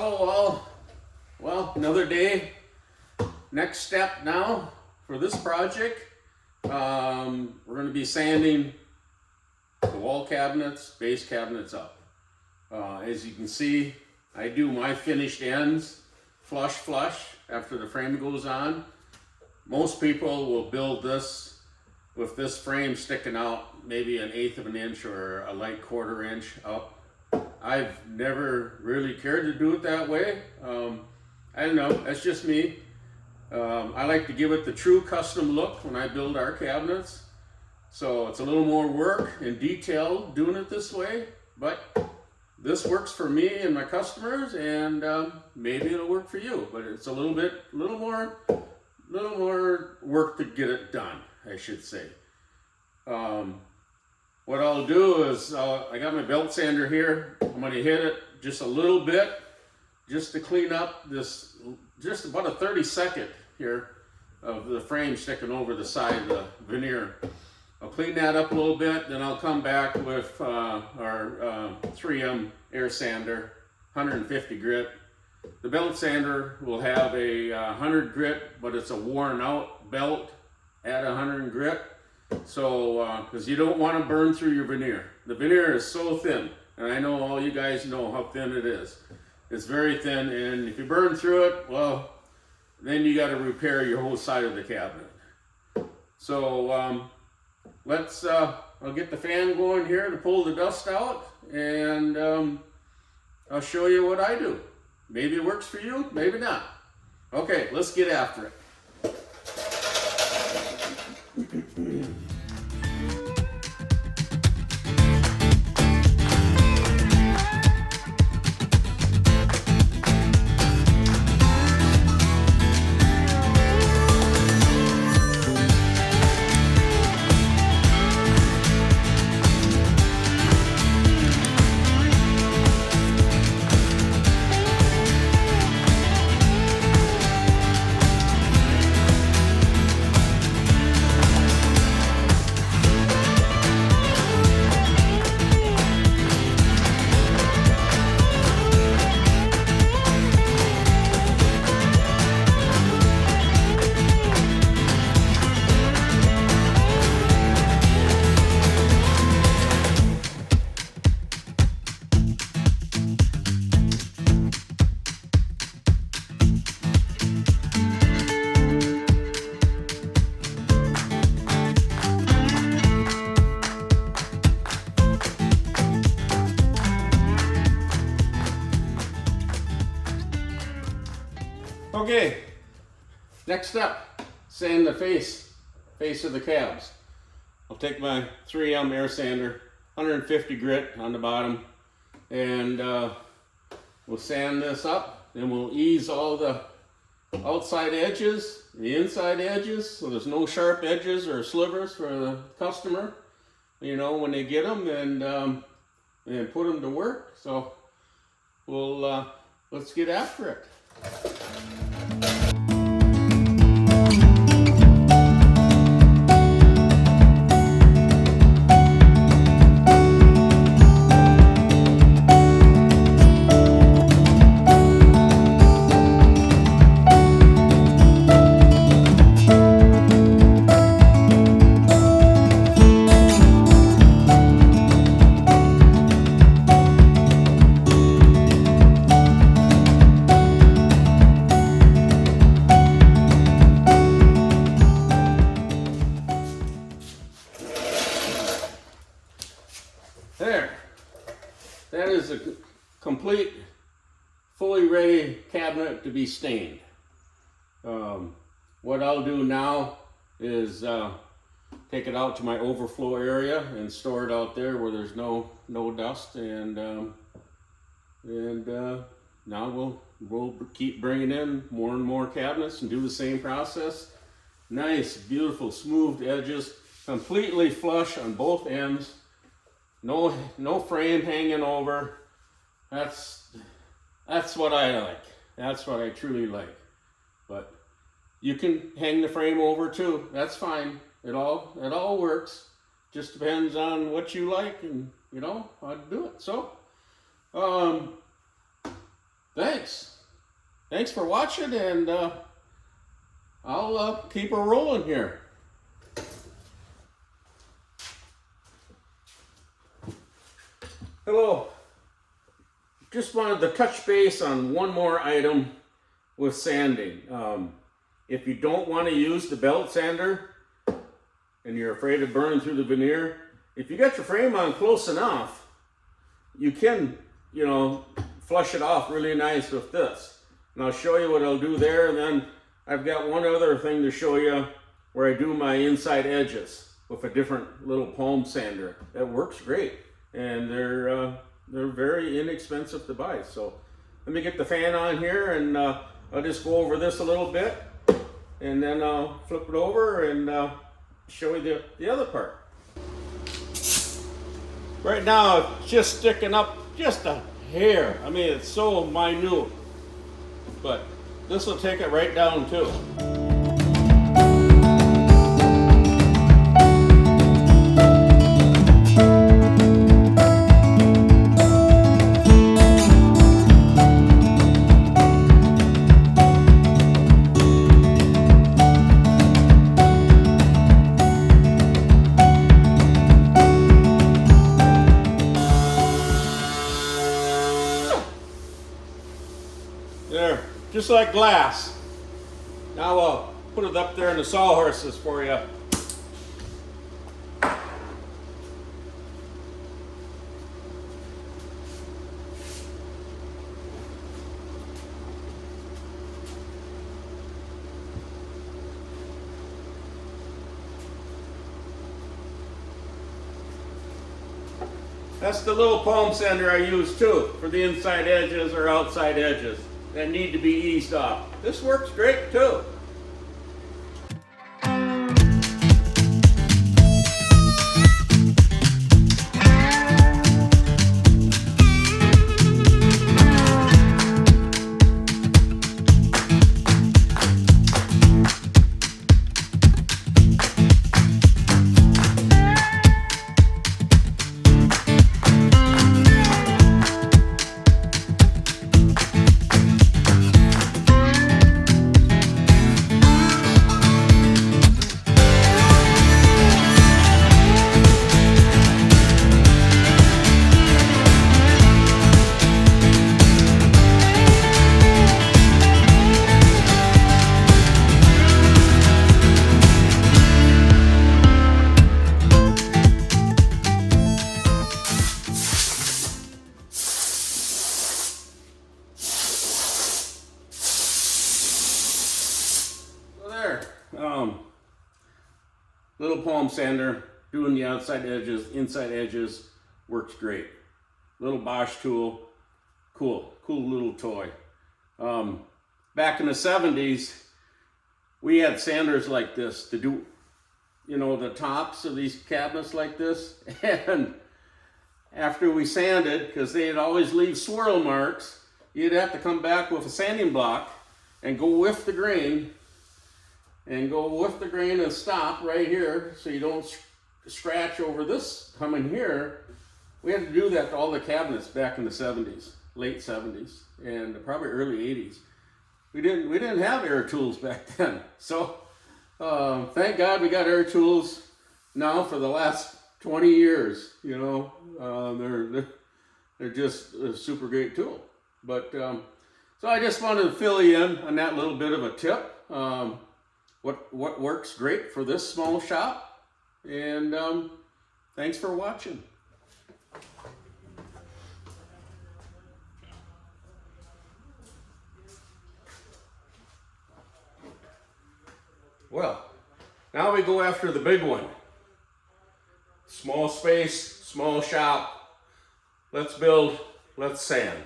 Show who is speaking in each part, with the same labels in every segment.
Speaker 1: Hello all. Well, another day. Next step now for this project. We're going to be sanding the wall cabinets, base cabinets up. As you can see, I do my finished ends flush after the frame goes on. Most people will build this with this frame sticking out maybe 1/8 of an inch or a light 1/4 inch up. I've never really cared to do it that way. I don't know, that's just me. I like to give it the true custom look when I build our cabinets. So it's a little more work and detail doing it this way, but this works for me and my customers, and maybe it'll work for you, but it's a little more work to get it done, I should say. What I'll do is, I got my belt sander here. I'm going to hit it just a little bit, just to clean up this, just about a 30-second here of the frame sticking over the side of the veneer. I'll clean that up a little bit, then I'll come back with our 3M air sander, 150 grit. The belt sander will have a 100 grit, but it's a worn out belt at 100 grit. So, because you don't want to burn through your veneer. The veneer is so thin, and I know all you guys know how thin it is. It's very thin, and if you burn through it, well, then you got to repair your whole side of the cabinet. So, I'll get the fan going here to pull the dust out, and I'll show you what I do. Maybe it works for you, maybe not. Okay, let's get after it. Okay, next up, sand the face of the cabs. I'll take my 3M air sander, 150 grit on the bottom, and we'll sand this up, and we'll ease all the outside edges, the inside edges, so there's no sharp edges or slivers for the customer, you know, when they get them, and put them to work. So we'll let's get after it. There, that is a complete, fully ready cabinet to be stained. What I'll do now is take it out to my overflow area and store it out there where there's no dust, and now we'll keep bringing in more and more cabinets and do the same process. Nice, beautiful, smooth edges, completely flush on both ends. No frame hanging over. That's what I like. That's what I truly like. But you can hang the frame over too. That's fine. It all works. Just depends on what you like and, you know, how to do it. So, the Thanks for watching, and I'll keep her rolling here. Hello. Just wanted to touch base on one more item with sanding. If you don't want to use the belt sander and you're afraid of burning through the veneer, if you got your frame on close enough, you can, you know, flush it off really nice with this. And I'll show you what I'll do there, and then I've got one other thing to show you where I do my inside edges with a different little palm sander. That works great, and they're very inexpensive to buy. So let me get the fan on here, and I'll just go over this a little bit, and then I'll flip it over and show you the other part. Right now it's just sticking up just a hair. I mean, it's so minute, but this will take it right down too. There, just like glass. Now I'll put it up there in the sawhorses for you. That's the little palm sander I use too, for the inside edges or outside edges that need to be eased off. This works great too. Little palm sander, doing the outside edges, inside edges, works great. Little Bosch tool, cool little toy. Back in the 70s, we had sanders like this to do, you know, the tops of these cabinets like this. And after we sanded, because they'd always leave swirl marks, you'd have to come back with a sanding block and go whiff the grain, and stop right here so you don't scratch over this coming here. We had to do that to all the cabinets back in the 70s, late 70s, and probably early 80s. We didn't have air tools back then. So thank God we got air tools now for the last 20 years. You know, they're just a super great tool. But so I just wanted to fill you in on that little bit of a tip. What works great for this small shop, and thanks for watching. Well, now we go after the big one. Small space, small shop. Let's build, let's sand.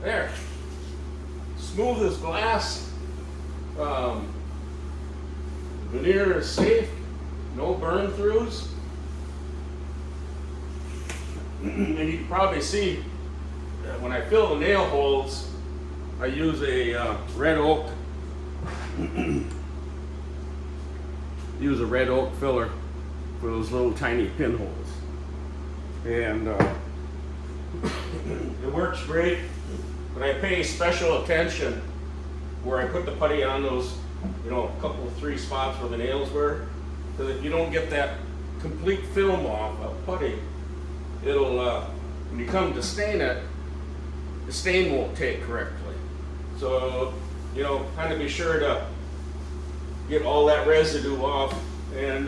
Speaker 1: There. Smooth as glass. Veneer is safe. No burn throughs. And you can probably see that when I fill the nail holes, I use a red oak. Use a red oak filler for those little tiny pinholes. And it works great, but I pay special attention where I put the putty on those, you know, a couple, 3 spots where the nails were. Because if you don't get that complete film off of putty, it'll, when you come to stain it, the stain won't take correctly. So, you know, kind of be sure to get all that residue off, and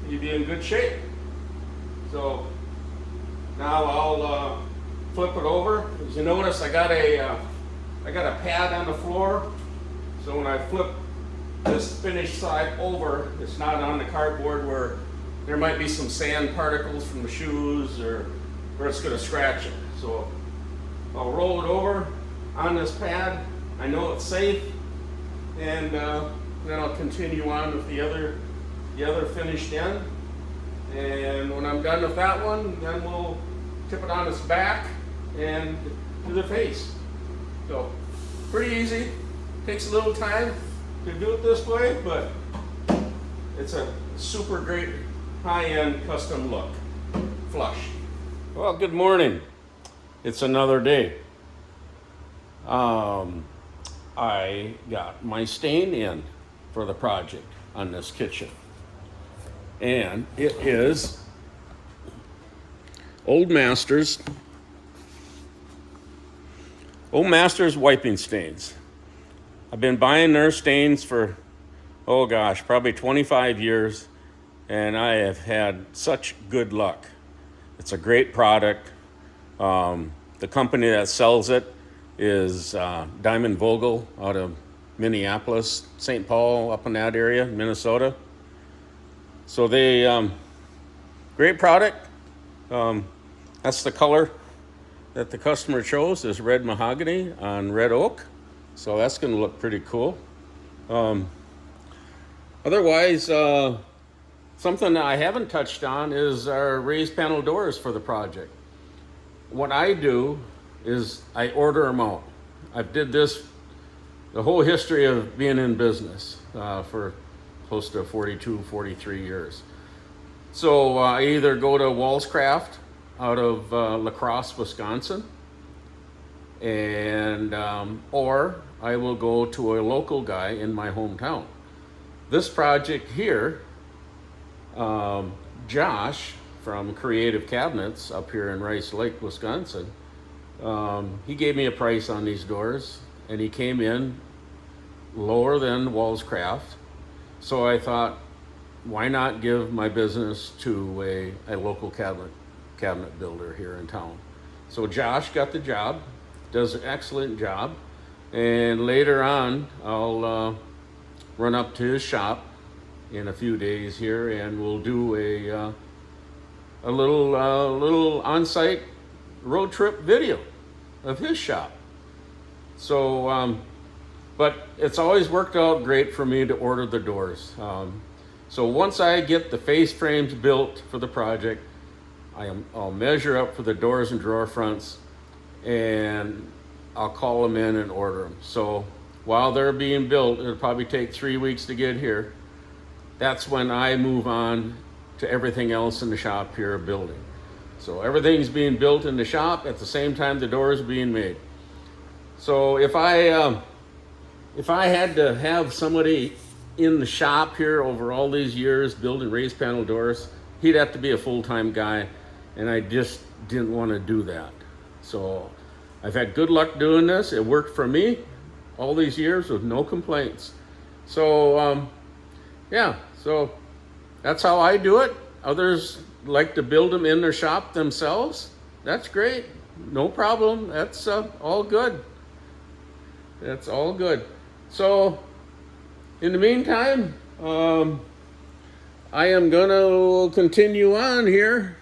Speaker 1: you'll be in good shape. So now I'll flip it over. As you notice, I got a pad on the floor, so when I flip this finished side over, it's not on the cardboard where there might be some sand particles from the shoes or it's going to scratch it. So I'll roll it over on this pad. I know it's safe, and then I'll continue on with the other finished end. And when I'm done with that one, then we'll tip it on its back and do the face. So pretty easy. Takes a little time to do it this way, but it's a super great high-end custom look. Flush. Well, good morning. It's another day. I got my stain in for the project on this kitchen. And it is Old Masters wiping stains. I've been buying their stains for, oh gosh, probably 25 years, and I have had such good luck. It's a great product. The company that sells it is Diamond Vogel out of Minneapolis, St. Paul, up in that area, Minnesota. So they, great product. That's the color that the customer chose, is red mahogany on red oak. So that's going to look pretty cool. Otherwise, something that I haven't touched on is our raised panel doors for the project. What I do is I order them out. I've did this the whole history of being in business for close to 42, 43 years. So I either go to Walls Craft out of La Crosse, Wisconsin, and or I will go to a local guy in my hometown. This project here, Josh from Creative Cabinets up here in Rice Lake, Wisconsin, he gave me a price on these doors, and he came in lower than Walls Craft. So I thought, why not give my business to a local cabinet builder here in town? So Josh got the job, does an excellent job, and later on I'll run up to his shop in a few days here, and we'll do a little on-site road trip video of his shop. So, but it's always worked out great for me to order the doors. So once I get the face frames built for the project, I'll measure up for the doors and drawer fronts, and I'll call them in and order them. So while they're being built, it'll probably take 3 weeks to get here. That's when I move on to everything else in the shop here building. So everything's being built in the shop at the same time the doors are being made. So if I had to have somebody in the shop here over all these years building raised panel doors, he'd have to be a full-time guy, and I just didn't want to do that. So I've had good luck doing this. It worked for me all these years with no complaints. So yeah, so that's how I do it. Others like to build them in their shop themselves. That's great, no problem. That's all good. That's all good. So in the meantime, I am gonna continue on here.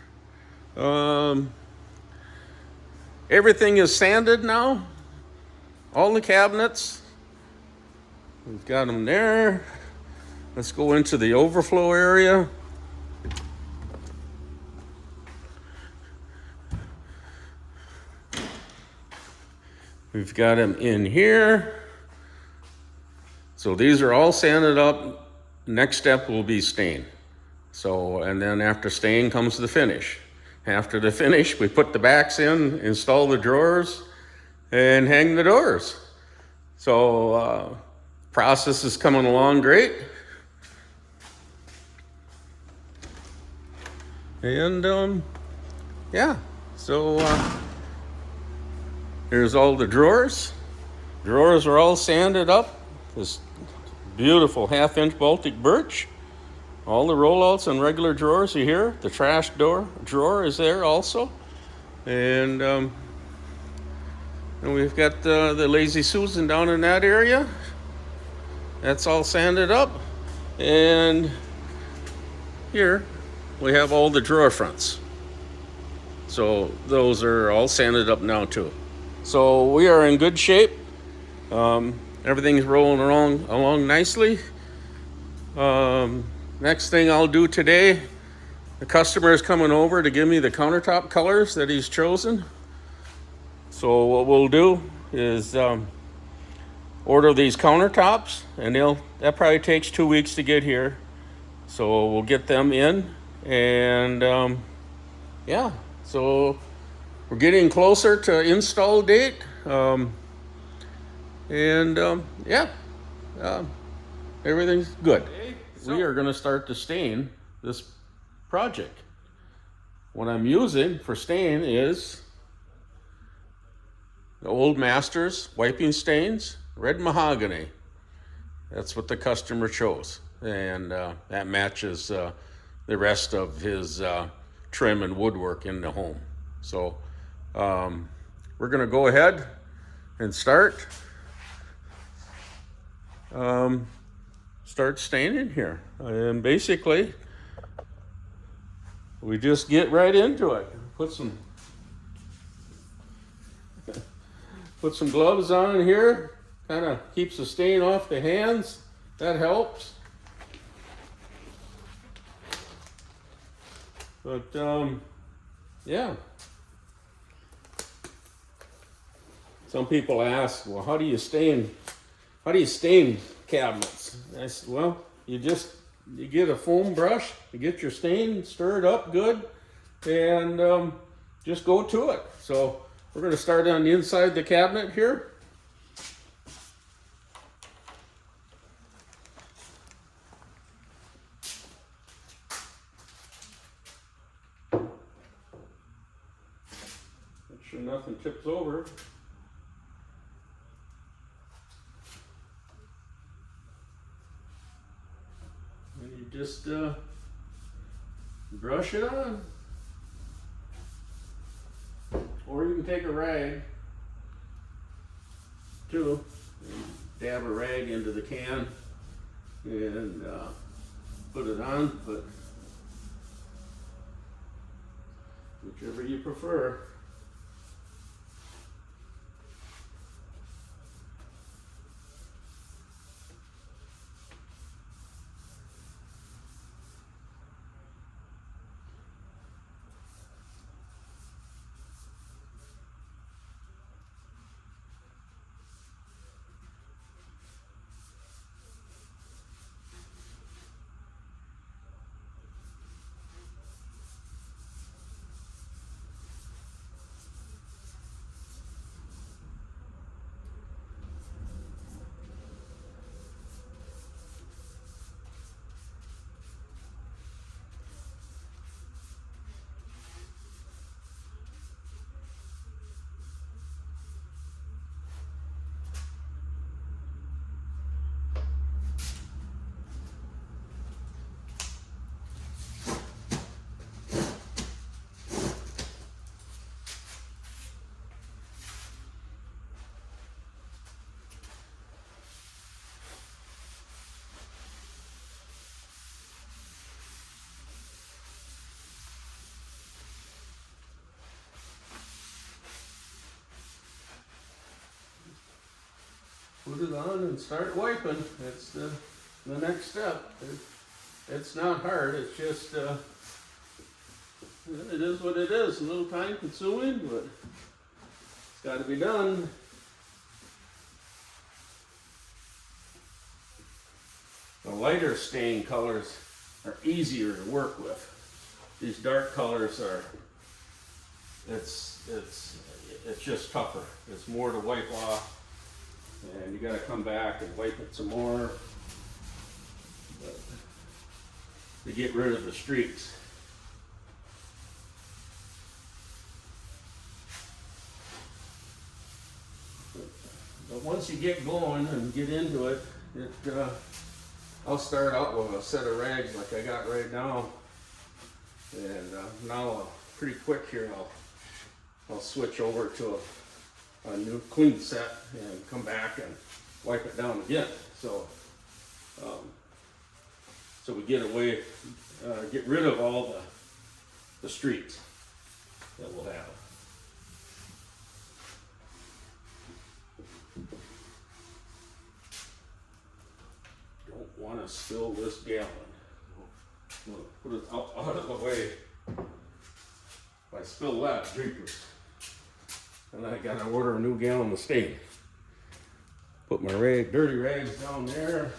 Speaker 1: Everything is sanded now. all the cabinets. We've got them there. Let's go into the overflow area. We've got them in here. So these are all sanded up. Next step will be stain. So, and then after stain comes the finish. After the finish, we put the backs in, install the drawers, and hang the doors. So, process is coming along great. And, yeah, so here's all the drawers. Drawers are all sanded up. This beautiful 1/2-inch Baltic birch. All the rollouts and regular drawers are here. The trash drawer is there also. And we've got the Lazy Susan down in that area. That's all sanded up. And here we have all the drawer fronts. So those are all sanded up now too. So we are in good shape. Everything's rolling along nicely. Next thing I'll do today, the customer is coming over to give me the countertop colors that he's chosen. So what we'll do is order these countertops, and that probably takes 2 weeks to get here. So we'll get them in, and yeah, so we're getting closer to install date. Yeah, everything's good. We are going to start to stain this project. What I'm using for stain is the Old Masters wiping stains, red mahogany. That's what the customer chose, and that matches the rest of his trim and woodwork in the home. So we're going to go ahead and start staining here. And basically, we just get right into it. Put some gloves on here. Kind of keeps the stain off the hands. That helps. But yeah. Some people ask, well, how do you stain cabinets? I said, well, you get a foam brush, you get your stain, stir it up good, and just go to it. So we're going to start on the inside of the cabinet here. Make sure nothing tips over. Just brush it on, or you can take a rag too, and dab a rag into the can and put it on, but whichever you prefer. put it on and start wiping. That's the next step. It's not hard, it's just, it is what it is. A little time consuming, but it's got to be done. The lighter stain colors are easier to work with. These dark colors are, it's just tougher. It's more to wipe off, and you got to come back and wipe it some more to get rid of the streaks. But once you get going and get into it, I'll start out with a set of rags like I got right now, and now pretty quick here I'll switch over to a new clean set and come back and wipe it down again. So so we get rid of all the streaks that we'll have. Don't want to spill this gallon. I'm gonna put it out of the way. If I spill that, jeepers. And I gotta order a new gallon of stain. Put my dirty rags down there.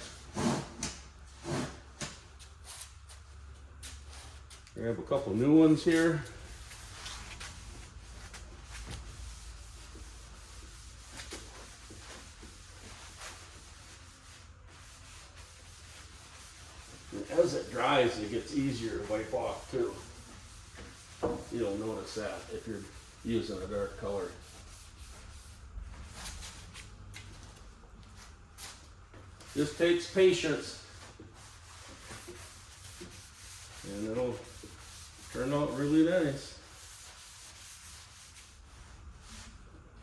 Speaker 1: Grab a couple new ones here. And as it dries, it gets easier to wipe off too. You'll notice that if you're using a dark color. This takes patience, and it'll turn out really nice.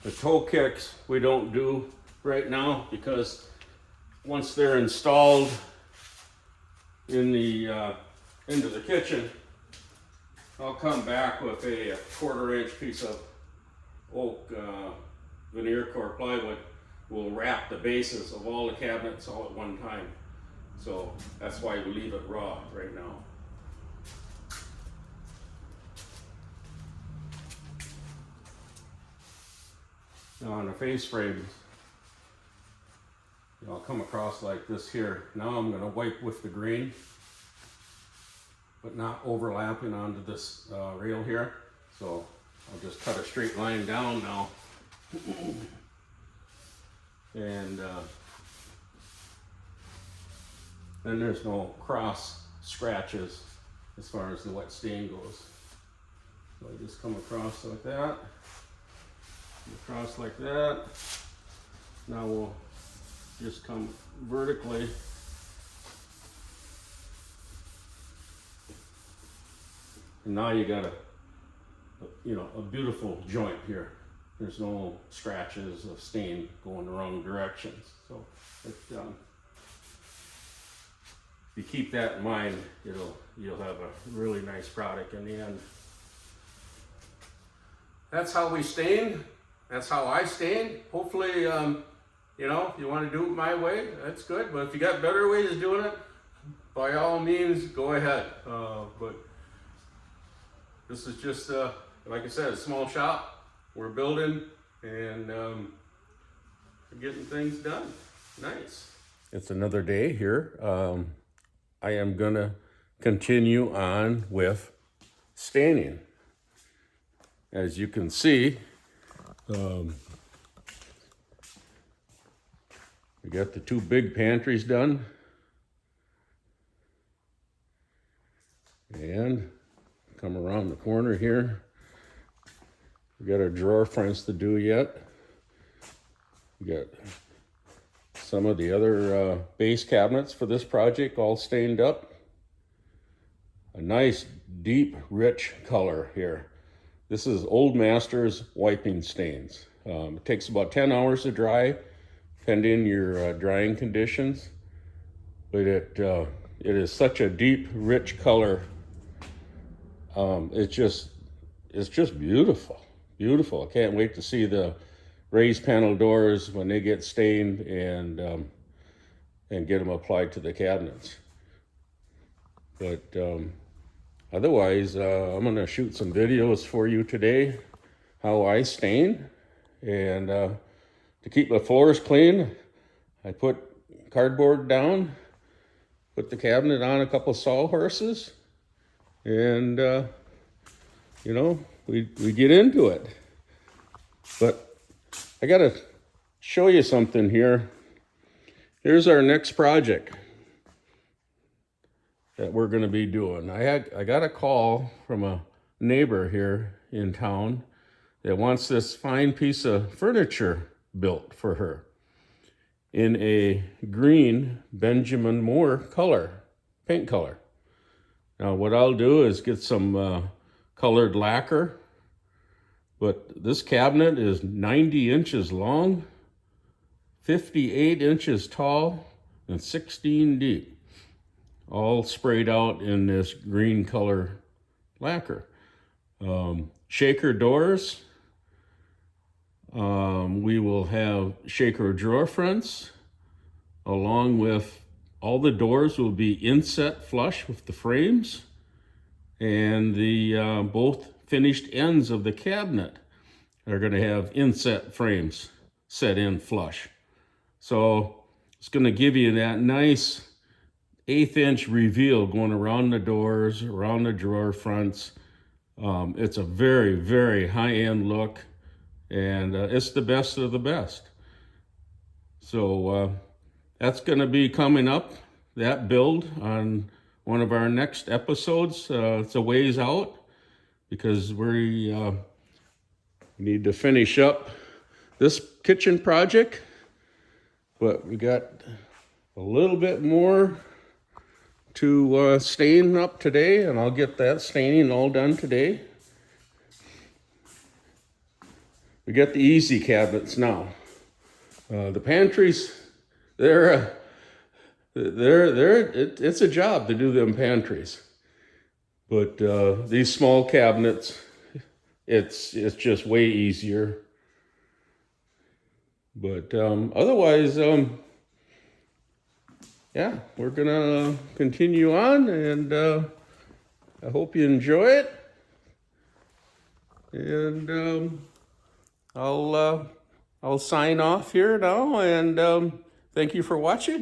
Speaker 1: The toe kicks we don't do right now because once they're installed in the into the kitchen, I'll come back with a 1/4-inch piece of oak veneer core plywood. We'll wrap the bases of all the cabinets all at one time. So that's why we leave it raw right now. Now on the face frames, I'll come across like this here. Now I'm going to wipe with the grain, but not overlapping onto this rail here. So I'll just cut a straight line down now. And then there's no cross scratches as far as the wet stain goes. So I just come across like that, across like that. Now we'll just come vertically. And now you got a beautiful joint here. There's no scratches of stain going the wrong directions. So if you keep that in mind, you'll have a really nice product in the end. That's how we stain. That's how I stain. Hopefully, if you want to do it my way, that's good. But if you got better ways of doing it, by all means, go ahead. But this is just, like I said, a small shop. We're building and getting things done. Nice. It's another day here. I am gonna continue on with staining. As you can see, we got the 2 big pantries done. And come around the corner here. We got our drawer fronts to do yet. We got some of the other base cabinets for this project all stained up. A nice, deep, rich color here. This is Old Masters wiping stains. It takes about 10 hours to dry, pending your drying conditions. But it is such a deep, rich color. It's just beautiful. Beautiful. I can't wait to see the raised panel doors when they get stained and get them applied to the cabinets. But otherwise, I'm gonna shoot some videos for you today, how I stain. And to keep my floors clean, I put cardboard down, put the cabinet on a couple sawhorses, and you know, we get into it. But I gotta show you something here. Here's our next project that we're gonna be doing. I got a call from a neighbor here in town that wants this fine piece of furniture built for her in a green Benjamin Moore color, paint color. Now what I'll do is get some colored lacquer, but this cabinet is 90 inches long, 58 inches tall, and 16 deep, all sprayed out in this green color lacquer. Shaker doors. We will have shaker drawer fronts, along with all the doors will be inset flush with the frames, and the both finished ends of the cabinet are going to have inset frames set in flush. So it's going to give you that nice 1/8 inch reveal going around the doors, around the drawer fronts. It's a very, very high-end look, and it's the best of the best. So that's going to be coming up, that build, on one of our next episodes. It's a ways out because we need to finish up this kitchen project, but we got a little bit more to stain up today, and I'll get that staining all done today. We got the easy cabinets now. The pantries, it's a job to do them pantries. But these small cabinets, it's just way easier. But otherwise, yeah, we're gonna continue on, and I hope you enjoy it. And I'll sign off here now, and thank you for watching.